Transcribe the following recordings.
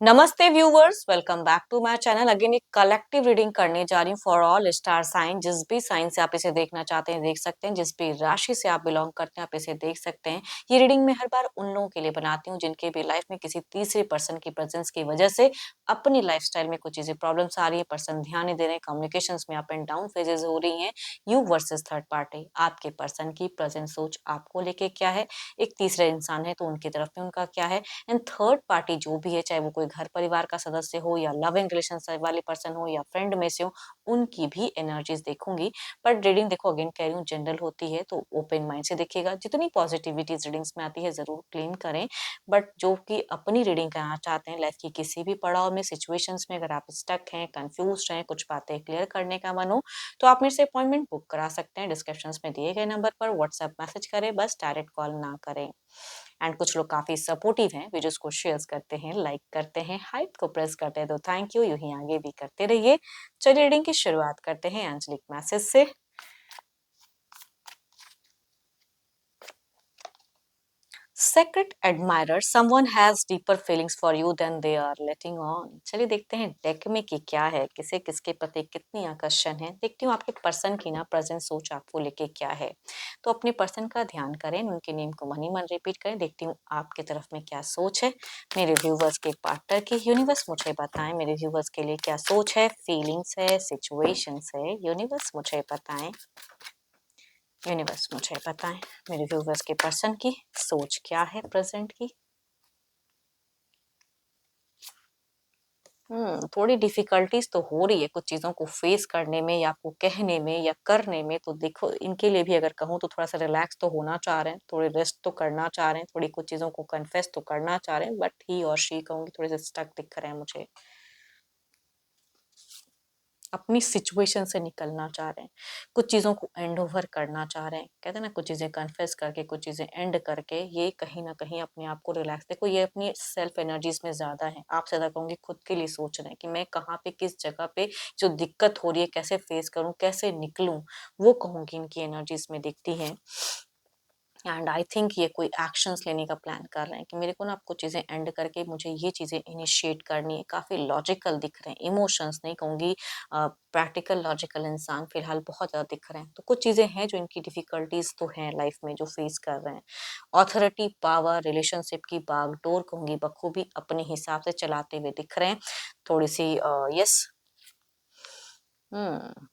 नमस्ते viewers, welcome back to my channel. Again एक collective reading करने जा रही हूँ फॉर ऑल स्टार साइन। जिस भी साइन से आप इसे देखना चाहते हैं देख सकते हैं, जिस भी राशि से आप बिलोंग करते हैं आप इसे देख सकते हैं। ये रीडिंग मैं हर बार उन लोगों के लिए बनाती हूँ जिनके भी लाइफ में किसी तीसरे पर्सन की प्रेजेंस की वजह से अपनी लाइफस्टाइल में कुछ चीजें प्रॉब्लम्स आ रही है, पर्सन ध्यान नहीं दे रहे हैं, कम्युनिकेशन में अप एंड डाउन फेजेस हो रही है। यू वर्सेस थर्ड पार्टी, आपके पर्सन की प्रेजेंट सोच आपको लेके क्या है, एक तीसरे इंसान है तो उनकी तरफ में उनका क्या है, एंड थर्ड पार्टी जो भी है, चाहे वो कोई घर परिवार का सदस्य हो या लविंग रिलेशन वाले पर्सन हो या फ्रेंड में से हो, उनकी भी एनर्जीज देखूंगी। पर रीडिंग देखो, अगेन कह रही हूँ, जनरल होती है तो ओपन माइंड से देखिएगा। जितनी पॉजिटिविटीज रीडिंग्स में आती है जरूर क्लेम करें, बट जो कि अपनी रीडिंग करना चाहते हैं लाइफ की किसी भी पड़ाव में, सिचुएशंस में, अगर आप स्टक हैं, कंफ्यूज हैं, कुछ बातें क्लियर करने का मन हो तो आप मेरे से अपॉइंटमेंट बुक करा सकते हैं। डिस्क्रिप्शन में दिए गए नंबर पर व्हाट्सएप मैसेज करें, बस डायरेक्ट कॉल ना करें। एंड कुछ लोग काफी सपोर्टिव हैं, वीडियोस को शेयर करते हैं, लाइक करते हैं, हाइप को प्रेस करते हैं, तो थैंक यू, यूं ही आगे भी करते रहिए। चलिए रीडिंग की शुरुआत करते हैं एंजलिक मैसेज से। Secret admirer, someone has deeper feelings for you than they are letting on। चलिए देखते हैं डेक में कि क्या है, किसे किसके प्रति कितनी आकर्षण है। देखती हूँ आपके पर्सन की ना प्रेजेंट सोच आपको लेके क्या है। तो अपने पर्सन का ध्यान करें, उनके नेम को मन ही मन रिपीट करें। देखती हूँ आपके तरफ में क्या सोच है। मेरे व्यूवर्स के पार्टनर की यूनिवर्स मुझे बताएं, मेरे व्यूवर्स के लिए क्या सोच है, फीलिंग्स है, सिचुएशंस है। यूनिवर्स मुझे बताएं, यूनिवर्स मुझे बताएं मेरे व्यूवर्स के पर्सन की सोच क्या है प्रेजेंट की। थोड़ी डिफिकल्टीज तो हो रही है कुछ चीजों को फेस करने में या आपको कहने में या करने में। तो देखो, इनके लिए भी अगर कहूँ तो थोड़ा सा रिलैक्स तो होना चाह रहे हैं, थोड़ी रेस्ट तो करना चाह रहे हैं, थोड़ी कुछ चीजों को कन्फेस तो करना चाह रहे हैं, बट ही और शी कहूंगी थोड़े से स्टक दिख रहे हैं मुझे। अपनी सिचुएशन से निकलना चाह रहे हैं, कुछ चीज़ों को एंड ओवर करना चाह रहे हैं। कहते हैं ना, कुछ चीज़ें कन्फेस करके, कुछ चीज़ें एंड करके, ये कहीं ना कहीं अपने आप को रिलैक्स। देखो, ये अपनी सेल्फ एनर्जीज में ज़्यादा है, आप ज़्यादा कहूँगी खुद के लिए सोच रहे हैं कि मैं कहाँ पे, किस जगह पे जो दिक्कत हो रही है कैसे फेस करूँ, कैसे निकलूँ, वो कहूँगी इनकी एनर्जीज में दिखती है। एंड आई थिंक ये कोई एक्शंस लेने का प्लान कर रहे हैं कि मेरे को ना आपको चीज़ें एंड करके मुझे ये चीज़ें इनिशिएट करनी है। काफ़ी लॉजिकल दिख रहे हैं, इमोशंस नहीं कहूँगी, प्रैक्टिकल लॉजिकल इंसान फिलहाल बहुत ज़्यादा दिख रहे हैं। तो कुछ चीज़ें हैं जो इनकी डिफिकल्टीज तो हैं लाइफ में जो फेस कर रहे हैं। ऑथोरिटी, पावर, रिलेशनशिप की बागडोर कहूँगी बखूबी अपने हिसाब से चलाते हुए दिख रहे हैं। थोड़ी सी यस, हम्म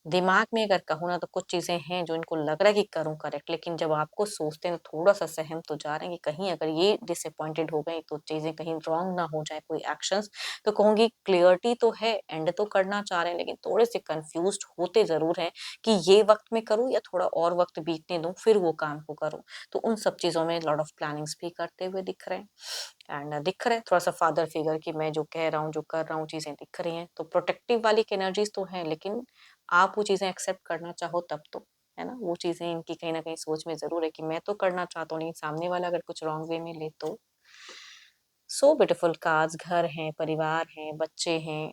दिमाग में अगर कहूँ ना तो कुछ चीजें हैं जो इनको लग रहा है कि करूँ करेक्ट, लेकिन जब आपको सोचते हैं तो थोड़ा सा सहम तो जा रहे हैं कि कहीं अगर ये डिसअपॉइंटेड हो गए तो चीजें कहीं रॉन्ग ना हो जाए, कोई एक्शंस। तो कहूंगी क्लियरिटी तो है, एंड तो करना चाह रहे हैं, लेकिन थोड़े से कंफ्यूज्ड होते जरूर हैं कि ये वक्त में करूँ या थोड़ा और वक्त बीतने दूं फिर वो काम को करूँ। तो उन सब चीजों में लॉट ऑफ प्लानिंग्स भी करते हुए दिख रहे हैं। एंड दिख रहा है थोड़ा सा फादर फिगर की मैं जो कह रहा हूँ, जो कर रहा हूँ, चीजें दिख रही हैं। तो प्रोटेक्टिव वाली एनर्जीज तो हैं, लेकिन आप वो चीजें एक्सेप्ट करना चाहो तब तो, है ना। वो चीजें इनकी कहीं ना कहीं सोच में जरूर है कि मैं तो करना चाहता हूँ, नहीं सामने वाला अगर कुछ रॉन्ग वे में ले तो। सो ब्यूटीफुल कार्ड्स, घर हैं, परिवार हैं, बच्चे हैं,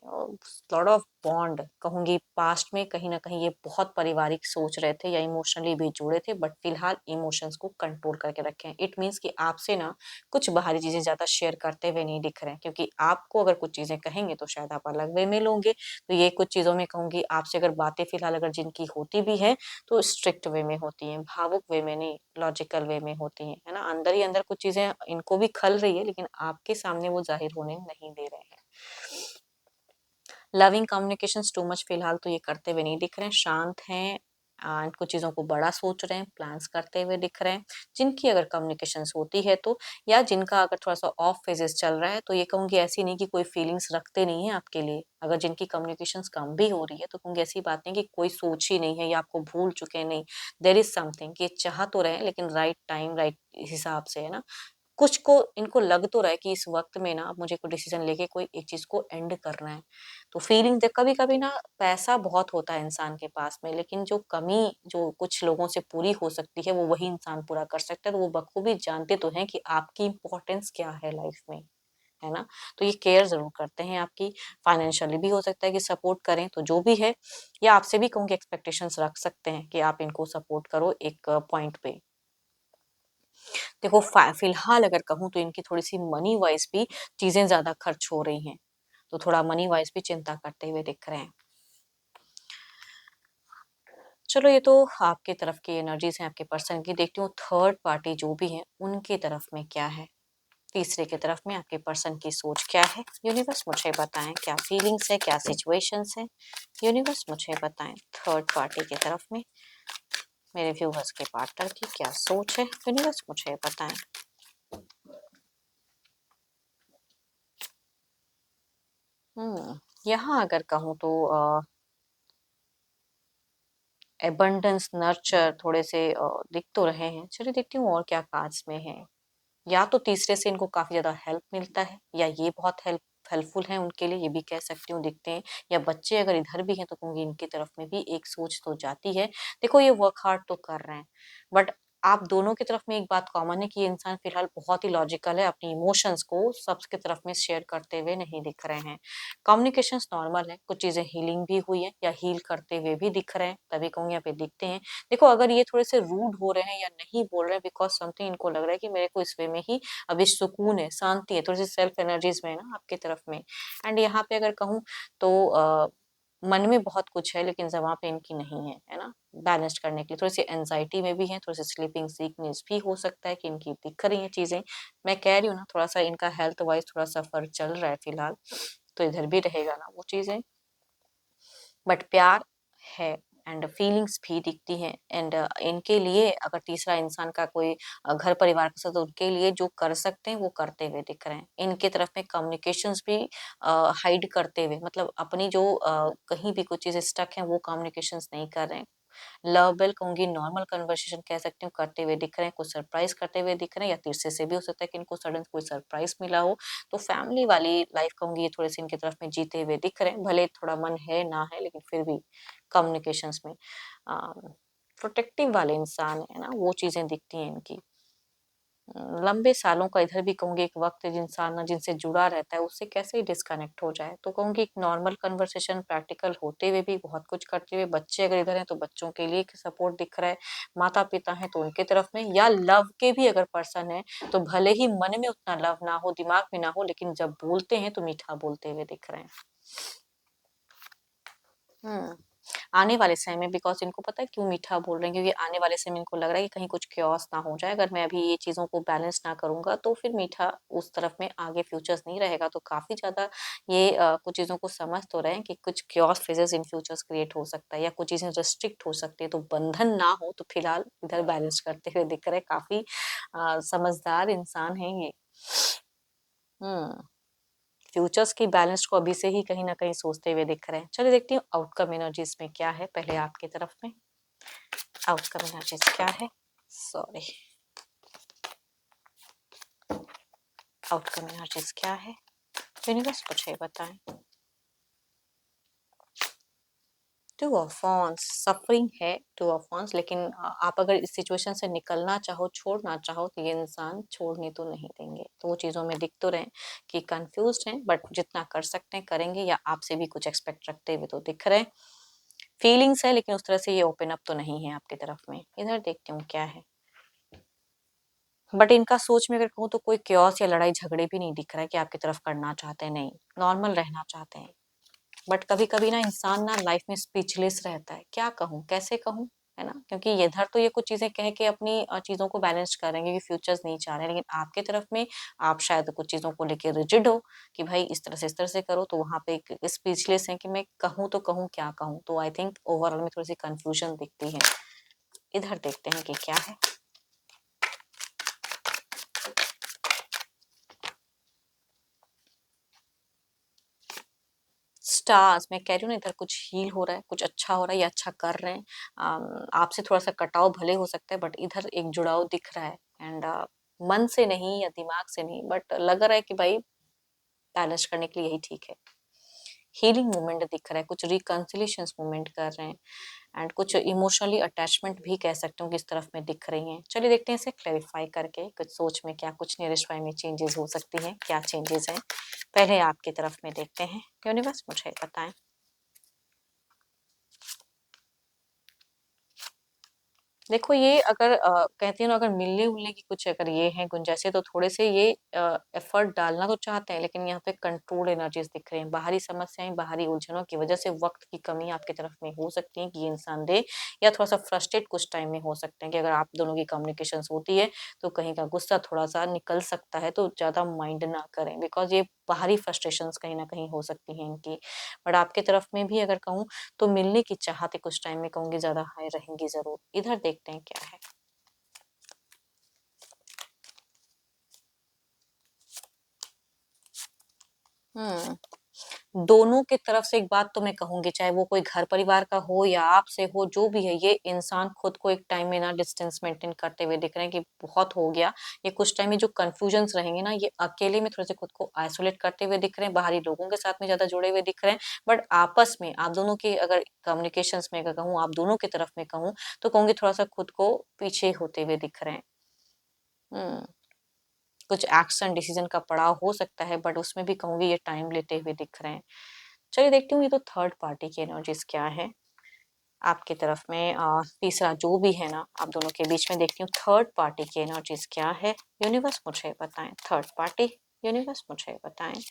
लॉट ऑफ बॉन्ड कहूंगी। पास्ट में कहीं ना कहीं ये बहुत पारिवारिक सोच रहे थे या इमोशनली भी जुड़े थे, बट फिलहाल इमोशंस को कंट्रोल करके रखे हैं। इट मीन्स कि आपसे ना कुछ बाहरी चीजें ज्यादा शेयर करते हुए नहीं दिख रहे हैं, क्योंकि आपको अगर कुछ चीजें कहेंगे तो शायद आप अलग वे में लोगे। तो ये कुछ चीजों में कहूंगी आपसे अगर बातें फिलहाल अगर जिनकी होती भी है तो स्ट्रिक्ट वे में होती हैं, भावुक वे में नहीं, लॉजिकल वे में होती हैं, है ना। अंदर ही अंदर कुछ चीजें इनको भी खल रही है, लेकिन आपके सामने वो जाहिर होने नहीं दे रहे हैं। लविंग कम्युनिकेशन टू मच फिलहाल तो ये करते हुए नहीं दिख रहे हैं, शांत हैं। कुछ चीजों को बड़ा सोच रहे हैं, प्लान्स करते हुए दिख रहे हैं। जिनकी अगर कम्युनिकेशन होती है तो, या जिनका अगर थोड़ा सा ऑफ फेजेस चल रहा है तो ये कहूंगी ऐसी नहीं कि कोई फीलिंग्स रखते नहीं है आपके लिए। अगर जिनकी कम्युनिकेशन कम भी हो रही है तो कहूंगी ऐसी बात नहीं कि कोई सोच ही नहीं है या आपको भूल चुके हैं, नहीं। देर इज समथिंग कि चाह तो रहे हैं, लेकिन राइट टाइम राइट हिसाब से, है ना। कुछ को इनको लग तो रहा है कि इस वक्त में ना अब मुझे कोई डिसीजन लेके कोई एक चीज को एंड करना है। तो फीलिंग कभी कभी ना, पैसा बहुत होता है इंसान के पास में, लेकिन जो कमी जो कुछ लोगों से पूरी हो सकती है वो वही इंसान पूरा कर सकता है। तो वो बखूबी जानते तो हैं कि आपकी इंपॉर्टेंस क्या है लाइफ में, है ना। तो ये केयर जरूर करते हैं आपकी। फाइनेंशियली भी हो सकता है कि सपोर्ट करें, तो जो भी है, या आपसे भी कहूँगी एक्सपेक्टेशंस रख सकते हैं कि आप इनको सपोर्ट करो एक पॉइंट पे। देखो फिलहाल अगर कहूँ तो इनकी थोड़ी सी मनी वाइज भी चीजें ज्यादा खर्च हो रही हैं, तो थोड़ा मनी वाइज भी चिंता करते हुए दिख रहे हैं। चलो ये तो आपके तरफ की एनर्जीज हैं, आपके पर्सन की। देखती हूँ थर्ड पार्टी जो भी है उनकी तरफ में क्या है, तीसरे की तरफ में आपके पर्सन की सोच क्या है। यूनिवर्स मुझे बताएं क्या फीलिंग्स है, क्या सिचुएशंस है। यूनिवर्स मुझे बताएं थर्ड पार्टी की तरफ में मेरे व्यूवर्स के पार्टनर की क्या सोच है। यूनिवर्स मुझे बताएं। यहाँ अगर कहूँ तो एबंडेंस, नर्चर थोड़े से दिख तो रहे हैं। चलिए देखती हूँ और क्या कार्ड्स में है। या तो तीसरे से इनको काफी ज्यादा हेल्प मिलता है, या ये बहुत हेल्पफुल है उनके लिए, ये भी कह सकती हूँ, दिखते हैं। या बच्चे अगर इधर भी हैं तो कहूंगी इनकी तरफ में भी एक सोच तो जाती है। देखो ये वर्क हार्ड तो कर रहे हैं, बट आप दोनों की तरफ में एक बात कॉमन है कि ये इंसान फिलहाल बहुत ही लॉजिकल है, अपनी इमोशंस को सबके तरफ में शेयर करते हुए नहीं दिख रहे हैं। कम्युनिकेशंस नॉर्मल है, कुछ चीजें हीलिंग भी हुई है या हील करते हुए भी दिख रहे हैं, तभी कहूंगी यहाँ पे दिखते हैं। देखो अगर ये थोड़े से रूड हो रहे हैं या नहीं बोल रहे हैं बिकॉज समथिंग इनको लग रहा है कि मेरे को इस वे में ही अभी सुकून है, शांति है, थोड़ी सी सेल्फ एनर्जीज में है ना आपकी तरफ में। एंड यहाँ पे अगर कहूँ तो मन में बहुत कुछ है लेकिन जबां पे इनकी नहीं है ना। बैलेंस करने के लिए थोड़ी सी एंजाइटी में भी है, थोड़ी सी स्लीपिंग सीकनेस भी हो सकता है कि इनकी दिख रही है चीजें। मैं कह रही हूँ ना थोड़ा सा इनका हेल्थ वाइज थोड़ा सा फर्क चल रहा है फिलहाल, तो इधर भी रहेगा ना वो चीजें। बट प्यार है एंड फीलिंग्स भी दिखती हैं। एंड इनके लिए अगर तीसरा इंसान का कोई घर परिवार के साथ, तो उनके लिए जो कर सकते हैं वो करते हुए दिख रहे हैं। इनके तरफ में कम्युनिकेशंस भी हाइड करते हुए, मतलब अपनी जो कहीं भी कुछ चीजें स्टक हैं वो कम्युनिकेशंस नहीं कर रहे हैं। लवेबल कहूंगी, नॉर्मल कन्वर्सेशन कह सकती हूँ, करते हुए दिख रहे हैं, कुछ सरप्राइज करते हुए दिख रहे हैं, या तीसरे से भी हो सकता है कि इनको सडन कोई सरप्राइज मिला हो। तो फैमिली वाली लाइफ कहूंगी ये थोड़े से इनकी तरफ में जीते हुए दिख रहे हैं, भले थोड़ा मन है ना है लेकिन फिर भी कम्युनिकेशंस में प्रोटेक्टिव वाले इंसान है ना, वो चीजें दिखती हैं इनकी। लंबे सालों का इधर भी कहूंगी एक वक्त इंसान ना जिनसे जुड़ा रहता है उससे कैसे ही डिस्कनेक्ट हो जाए, तो कहूंगी एक नॉर्मल कन्वर्सेशन प्रैक्टिकल होते हुए भी बहुत कुछ करते हुए। बच्चे अगर इधर हैं तो बच्चों के लिए सपोर्ट दिख रहा है, माता पिता हैं तो उनके तरफ में, या लव के भी अगर पर्सन है तो भले ही मन में उतना लव ना हो, दिमाग में ना हो, लेकिन जब बोलते हैं तो मीठा बोलते हुए दिख रहे हैं। हम्म आने वाले समय में, बिकॉज इनको पता है क्यों मीठा बोल रहे हैं, क्योंकि आने वाले समय में इनको लग रहा है कि कहीं कुछ क्योस ना हो जाए, अगर मैं अभी ये चीजों को बैलेंस ना करूंगा तो फिर मीठा उस तरफ में आगे फ्यूचर्स नहीं रहेगा। तो काफी ज्यादा ये कुछ चीजों को समझ तो रहे हैं कि कुछ क्योस फेजेस इन फ्यूचर्स क्रिएट हो सकता है, या कुछ चीजें रिस्ट्रिक्ट हो सकती है, तो बंधन ना हो, तो फिलहाल इधर बैलेंस करते हुए दिख रहे हैं। काफी समझदार इंसान है ये। हम्म फ्यूचर्स की बैलेंस को अभी से ही कहीं ना कहीं सोचते हुए दिख रहे हैं। चलिए देखती हूँ आउटकम एनर्जीज में क्या है, पहले आपकी तरफ में आउटकम एनर्जीज क्या है। सॉरी, आउटकम एनर्जीज क्या है। यूनिवर्स मुझे बताएं। टू ऑफ वांड्स, सफरिंग है टू ऑफ वांड्स, लेकिन आप अगर इस सिचुएशन से निकलना चाहो, छोड़ना चाहो, तो ये इंसान छोड़ने तो नहीं देंगे। तो वो चीज़ों में दिख तो रहे हैं कि कंफ्यूज्ड हैं, बट जितना कर सकते हैं करेंगे, या आपसे भी कुछ एक्सपेक्ट रखते हुए तो दिख रहे हैं। फीलिंग्स है लेकिन उस तरह से ये ओपन अप तो नहीं है आपकी तरफ में। इधर देखती हूँ क्या है। बट इनका सोच में अगर कहूँ तो कोई क्योस या लड़ाई झगड़े भी नहीं दिख रहा है कि आपकी तरफ करना चाहते हैं, नहीं, नॉर्मल रहना चाहते हैं। बट कभी कभी ना इंसान ना लाइफ में स्पीचलेस रहता है, क्या कहूँ कैसे कहूँ, है ना, क्योंकि ये इधर तो ये कुछ चीजें कह के अपनी चीजों को बैलेंस करेंगे कि फ्यूचर्स नहीं चाह रहे, लेकिन आपके तरफ में आप शायद कुछ चीजों को लेके रिजिड हो कि भाई इस तरह से इस तरह से करो, तो वहां पे एक स्पीचलेस है कि मैं कहूँ तो कहूँ क्या कहूँ। तो आई थिंक ओवरऑल में थोड़ी सी कंफ्यूजन दिखती है। इधर देखते हैं कि क्या है। स्टार्स, मैं कह रही हूँ ना इधर कुछ हील हो रहा है, कुछ अच्छा हो रहा है या अच्छा कर रहे हैं। आपसे थोड़ा सा कटाव भले हो सकता है, बट इधर एक जुड़ाव दिख रहा है। एंड मन से नहीं या दिमाग से नहीं, बट लग रहा है कि भाई बैलेंस करने के लिए यही ठीक है। हीलिंग मोमेंट दिख रहा है, कुछ रिकंसिलेशन मोमेंट कर रहे हैं, एंड कुछ इमोशनली अटैचमेंट भी कह सकते हो कि इस तरफ में दिख रही हैं। चलिए देखते हैं इसे क्लैरिफाई करके, कुछ सोच में क्या कुछ नहीं, रिश्ते में चेंजेस हो सकती हैं, क्या चेंजेस हैं, पहले आपकी तरफ में देखते हैं। यूनिवर्स मुझे बताएं। देखो ये अगर कहती हूँ ना, अगर मिलने-विलने की कुछ अगर ये है गुंजाइशें, तो थोड़े से ये एफर्ट डालना तो चाहते हैं, लेकिन यहाँ पे कंट्रोल एनर्जीज़ दिख रही हैं। बाहरी समस्याएँ, बाहरी उलझनों की वजह से वक़्त की कमी आपकी तरफ में हो सकती है कि ये इंसान दे, या थोड़ा-सा फ्रस्ट्रेट कुछ टाइम में हो सकते हैं कि अगर आप दोनों की कम्युनिकेशंस होती है, तो कहीं का गुस्सा थोड़ा-सा निकल सकता है, तो ज़्यादा माइंड ना करें, बिकॉज़ ये बाहरी फ्रस्ट्रेशंस कहीं न कहीं हो सकती हैं इनकी। बट आपकी तरफ में भी अगर कहूँ, तो मिलने की चाहतें कुछ टाइम में कहूँगी ज़्यादा हाई रहेंगी ज़रूर। इधर देखते हैं क्या है। हुँ। दोनों की तरफ से एक बात तो मैं कहूँगी, चाहे वो कोई घर परिवार का हो या आपसे हो, जो भी है, ये इंसान खुद को एक टाइम में ना डिस्टेंस मेंटेन करते हुए दिख रहे हैं कि बहुत हो गया। ये कुछ टाइम में जो कन्फ्यूजन्स रहेंगे ना, ये अकेले में थोड़े-से खुद को आइसोलेट करते हुए दिख रहे हैं, बाहरी लोगों के साथ में ज़्यादा जुड़े हुए दिख रहे हैं। बट आपस में आप दोनों की अगर कम्युनिकेशंस में अगर कहूँ, आप दोनों की तरफ में कहूँ, तो कहूँगी थोड़ा-सा खुद को पीछे होते हुए दिख रहे हैं। हुँ। कुछ एक्शन डिसीजन का पड़ाव हो सकता है, बट उसमें भी कहूँगी ये टाइम लेते हुए दिख रहे हैं। चलिए देखती हूँ ये तो थर्ड पार्टी की एनर्जीज़ क्या है आपकी तरफ में, तीसरा जो भी है ना आप दोनों के बीच में, देखती हूँ थर्ड पार्टी की एनर्जीज़ क्या है? यूनिवर्स मुझे बताएँ, थर्ड पार्टी, यूनिवर्स मुझे बताएँ।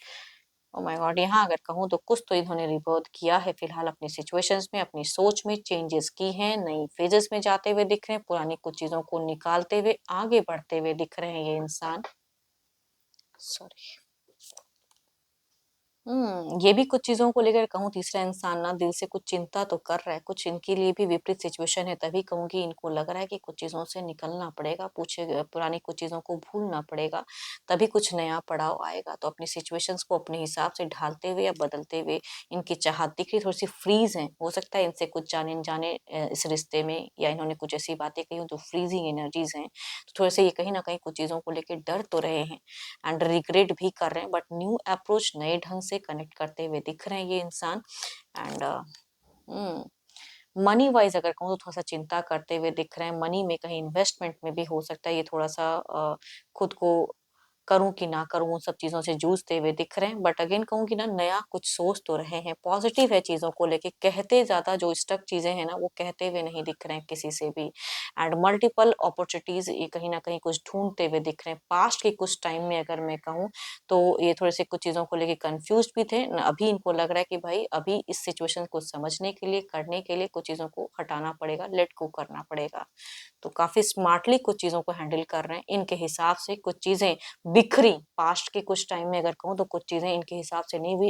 Oh my God! यहाँ अगर कहूँ तो कुछ तो इन्होंने रिबर्थ किया है फिलहाल अपनी सिचुएशंस में, अपनी सोच में चेंजेस की हैं, नई फेजेस में जाते हुए दिख रहे हैं, पुरानी कुछ चीज़ों को निकालते हुए आगे बढ़ते हुए दिख रहे हैं ये इंसान। सॉरी। ये भी कुछ चीज़ों को लेकर कहूँ, तीसरा इंसान ना दिल से कुछ चिंता तो कर रहा है, कुछ इनके लिए भी विपरीत सिचुएशन है, तभी कहूँगी इनको लग रहा है कि कुछ चीज़ों से निकलना पड़ेगा, पुरानी कुछ चीज़ों को भूलना पड़ेगा, तभी कुछ नया पड़ाव आएगा। तो अपनी सिचुएशंस को अपने हिसाब से ढालते हुए या बदलते हुए इनकी चाहत दिख रही, थोड़ी-सी फ्रीज़ हैं, हो सकता है इनसे कुछ जाने-अनजाने इस रिश्ते में, या इन्होंने कुछ ऐसी बातें कही हों जो फ्रीज़िंग एनर्जीज़ हैं, तो थोड़े-से ये कहीं न कहीं कुछ चीज़ों को लेके डर तो रहे हैं एंड रिग्रेट भी कर रहे हैं, बट न्यू अप्रोच नए ढंग से कनेक्ट करते हुए दिख रहे हैं ये इंसान। एंड मनी वाइज अगर कहूँ तो थोड़ा-सा चिंता करते हुए दिख रहे हैं। मनी में कहीं इन्वेस्टमेंट में भी हो सकता है ये थोड़ा-सा खुद को करूँ कि ना करूँ, उन सब चीज़ों से जूझते हुए दिख रहे हैं। बट अगेन कहूँ कि ना नया कुछ सोच तो रहे हैं, पॉजिटिव है चीज़ों को लेके, कहते ज़्यादा जो स्टक चीज़ें हैं ना वो कहते हुए नहीं दिख रहे हैं किसी से भी। एंड मल्टीपल अपॉर्च्युनिटीज़ ये कहीं न कहीं कुछ ढूँढते हुए दिख रहे हैं। पास्ट के कुछ टाइम में अगर मैं कहूँ, तो ये थोड़े-से कुछ चीज़ों को लेके कन्फ्यूज़्ड भी थे। अभी इनको लग रहा है कि भाई अभी इस सिचुएशन को समझने के लिए, करने के लिए कुछ चीज़ों को हटाना पड़ेगा, लेट गो करना पड़ेगा। तो काफ़ी स्मार्टली कुछ चीज़ों को हैंडल कर रहे हैं। इनके हिसाब से कुछ चीज़ें बिखरी, पास्ट के कुछ टाइम में अगर कहूँ तो कुछ चीज़ें इनके हिसाब से नहीं हुई,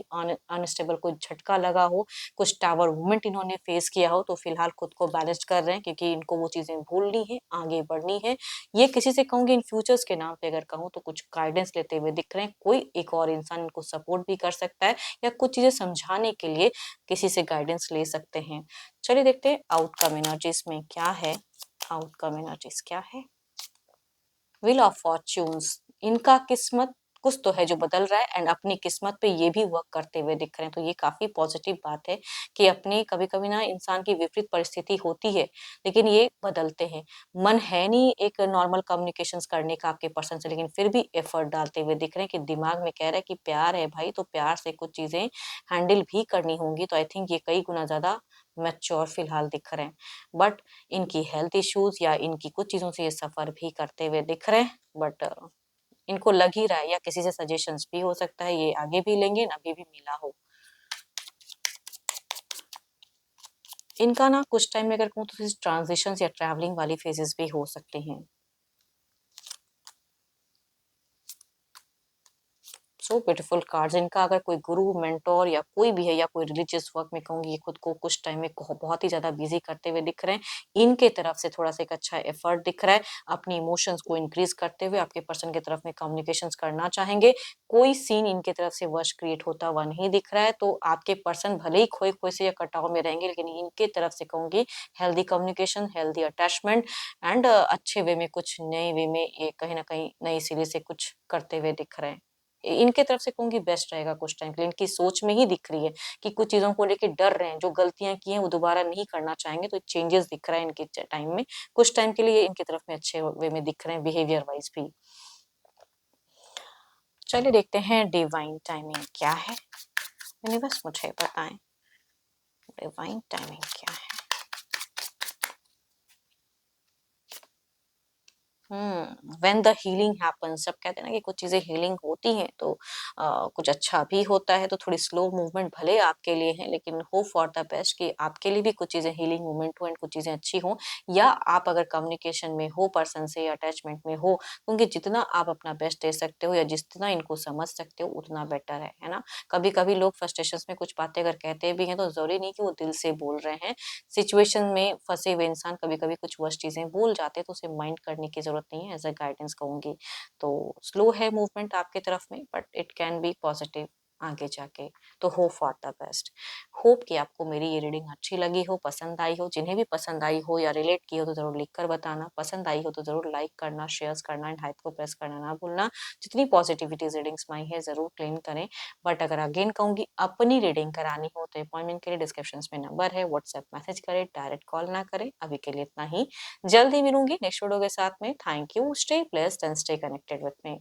अनस्टेबल कोई झटका लगा हो, कुछ टावर मूवमेंट इन्होंने फेस किया हो, तो फिलहाल खुद को बैलेंस कर रहे हैं क्योंकि इनको वो चीज़ें भूलनी है, आगे बढ़नी है। ये किसी से कहूँगी इन फ्यूचर्स के नाम पे अगर कहूँ तो कुछ गाइडेंस लेते हुए दिख रहे हैं। कोई एक और इंसान इनको सपोर्ट भी कर सकता है, या कुछ चीज़ें समझाने के लिए किसी से गाइडेंस ले सकते हैं। चलिए देखते हैं आउटकम एनर्जीज़ में क्या है? आउटकम एनर्जीज़ क्या है? व्हील ऑफ फॉर्च्यून्स, इनका किस्मत कुछ तो है जो बदल रहा है एंड अपनी किस्मत पे ये भी वर्क करते हुए दिख रहे हैं। तो ये काफ़ी पॉजिटिव बात है कि अपनी कभी-कभी ना इंसान की विपरीत परिस्थिति होती है, लेकिन ये बदलते हैं। मन है नहीं एक नॉर्मल कम्युनिकेशंस करने का आपके पर्सन से, लेकिन फिर भी एफर्ट डालते हुए दिख रहे हैं कि दिमाग में कह रहा है कि प्यार है भाई, तो प्यार से कुछ चीज़ें हैंडल भी करनी होंगी। तो आई थिंक ये कई गुना ज़्यादा मैच्योर फिलहाल दिख रहे हैं। बट इनकी हेल्थ इश्यूज़ या इनकी कुछ चीज़ों से ये सफ़र भी करते हुए दिख रहे हैं, बट इनको लग ही रहा है, या किसी से सजेशंस भी हो सकता है, ये आगे भी लेंगे ना, अभी भी मिला हो। इनका ना कुछ टाइम में अगर कहूँ तो ट्रांज़िशंस या ट्रैवलिंग वाली फेजेज़ भी हो सकते हैं। सो ब्यूटीफुल कार्ड्स, इनका अगर कोई गुरु, मेंटोर या कोई भी है, या कोई रिलीजियस वर्क में कहूँगी, ये खुद को कुछ टाइम में बहुत ही ज़्यादा बिज़ी करते हुए दिख रहे हैं। इनके तरफ से थोड़ा-सा एक अच्छा एफर्ट दिख रहा है, अपनी इमोशंस को इंक्रीज़ करते हुए आपके पर्सन की तरफ में कम्युनिकेशंस करना चाहेंगे। कोई सीन इनके तरफ से वश क्रिएट होता हुआ नहीं दिख रहा है, तो आपके पर्सन भले ही खोए-खोए से या कटाव में रहेंगे, लेकिन इनके तरफ से कहूँगी healthy communication, healthy attachment and अच्छे वे में कुछ नए वे में ये कहीं न कहीं नए सिरे से कुछ करते हुए दिख रहे हैं। इनके तरफ से कहूँगी बेस्ट रहेगा कुछ टाइम के लिए। इनकी सोच में ही दिख रही है कि कुछ चीज़ों को लेके डर रहे हैं, जो गलतियाँ की हैं वो दोबारा नहीं करना चाहेंगे, तो चेंजेस दिख रहा है इनके टाइम में। कुछ टाइम के लिए इनकी तरफ में अच्छे वे में दिख रहे हैं बिहेवियर वाइज़ भी। चलिए देखते हैं डिवाइन टाइमिंग क्या है? यूनिवर्स मुझे बताएँ, डिवाइन टाइमिंग क्या है? व्हेन द हीलिंग हैपेंस, जब कहते हैं ना कि कुछ चीजें हीलिंग होती हैं तो कुछ अच्छा भी होता है, तो थोड़ी स्लो मूवमेंट भले आपके लिए है, लेकिन होप फॉर द बेस्ट कि आपके लिए भी कुछ चीजें हीलिंग मूवमेंट हो एंड कुछ चीजें अच्छी हो, या आप अगर कम्युनिकेशन में हो पर्सन से या अटैचमेंट में हो, क्योंकि जितना आप अपना बेस्ट दे सकते हो या जितना इनको समझ सकते हो उतना बेटर है ना। कभी कभी लोग फ्रस्ट्रेशन में कुछ बातें अगर कहते भी हैं तो जरूरी नहीं कि वो दिल से बोल रहे हैं। सिचुएशन में फंसे हुए इंसान कभी कभी कुछ वर्स चीजें बोल जाते हैं, तो उसे माइंड करने की जरूरत नहीं है, एज अ गाइडेंस कहूंगी। तो स्लो है मूवमेंट आपकी तरफ में, but it can be positive आगे जाके। तो hope for the best. Hope कि आपको मेरी ये रीडिंग अच्छी लगी हो, पसंद आई हो। जिन्हें भी पसंद आई हो या रिलेट की हो तो जरूर लिख कर बताना। पसंद आई हो तो जरूर लाइक करना, शेयर करना एंड हाइप को प्रेस करना ना भूलना। जितनी पॉजिटिविटी रीडिंग्स में आई है जरूर क्लेम करें। बट अगर अगेन कहूंगी अपनी रीडिंग करानी हो तो अपॉइंटमेंट के लिए डिस्क्रिप्शन में नंबर है, व्हाट्सएप मैसेज करें, डायरेक्ट कॉल ना करें। अभी के लिए इतना ही, जल्दी मिलूंगी नेक्स्ट वीडियो के साथ में। Thank you, stay blessed and stay connected with me.